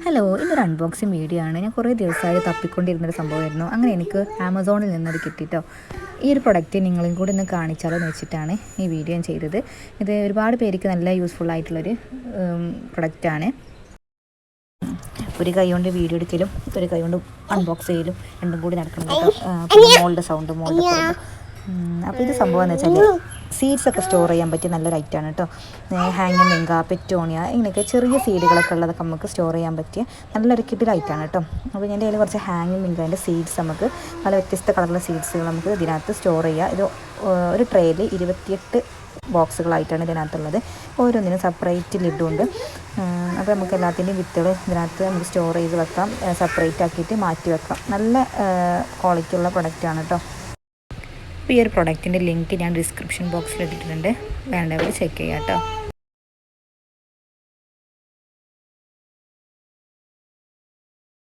Hello, ഇന്നൊരു unboxing video ആണ്. ഞാൻ കുറേ ദിവസമായി തപ്പിക്കൊണ്ടിരുന്നൊരു സംഭവമായിരുന്നു. അങ്ങനെ എനിക്ക് ആമസോണിൽ നിന്നത് കിട്ടിയിട്ടോ. ഈ ഒരു പ്രൊഡക്റ്റ് നിങ്ങളും കൂടി ഒന്ന് കാണിച്ചാലോ എന്ന് വെച്ചിട്ടാണ് ഈ വീഡിയോ ഞാൻ ചെയ്തത്. ഇത് ഒരുപാട് പേർക്ക് നല്ല യൂസ്ഫുൾ ആയിട്ടുള്ളൊരു പ്രൊഡക്റ്റാണ്. ഒരു കൈ കൊണ്ട് വീഡിയോ എടുക്കലും ഒരു കൈ കൊണ്ട് അൺബോക്സ് ചെയ്യലും രണ്ടും കൂടി നടക്കണം കേട്ടോ. മോളുടെ സൗണ്ട് അപ്പോൾ ഇത് സംഭവം എന്ന് വെച്ചാൽ സീഡ്സ് ഒക്കെ സ്റ്റോർ ചെയ്യാൻ പറ്റിയ നല്ലൊരു ഐറ്റമാണ് കേട്ടോ. ഹാങ്ങിങ് മെങ്ക, പെറ്റോണിയ, ഇങ്ങനെയൊക്കെ ചെറിയ സീഡുകളൊക്കെ ഉള്ളതൊക്കെ നമുക്ക് സ്റ്റോർ ചെയ്യാൻ പറ്റിയ നല്ലൊരു കിട്ടിയ ഐറ്റമാണ് കേട്ടോ. അപ്പോൾ എൻ്റെ കയ്യിൽ കുറച്ച് ഹാങ്ങിങ് മെങ്കേൻ്റെ സീഡ്സ് നമുക്ക് പല വ്യത്യസ്ത കളറുള്ള സീഡ്സുകൾ നമുക്ക് ഇതിനകത്ത് സ്റ്റോർ ചെയ്യുക. ഇത് ഒരു ട്രേയിൽ 28 ബോക്സുകളായിട്ടാണ് ഇതിനകത്തുള്ളത്. ഓരോന്നിനും സെപ്പറേറ്റ് ലിഡുണ്ട്. അപ്പോൾ നമുക്ക് എല്ലാത്തിൻ്റെയും വിത്തുകൾ ഇതിനകത്ത് നമുക്ക് സ്റ്റോർ ചെയ്ത് വെക്കാം, സെപ്പറേറ്റ് ആക്കിയിട്ട് മാറ്റി വെക്കാം. നല്ല ക്വാളിറ്റി ഉള്ള പ്രൊഡക്റ്റാണ് കേട്ടോ. അപ്പോൾ ഈ ഒരു പ്രൊഡക്റ്റിൻ്റെ ലിങ്ക് ഞാൻ ഡിസ്ക്രിപ്ഷൻ ബോക്സിൽ ഇട്ടിട്ടുണ്ട്, വേണ്ടവർ ചെക്ക് ചെയ്യാം കേട്ടോ.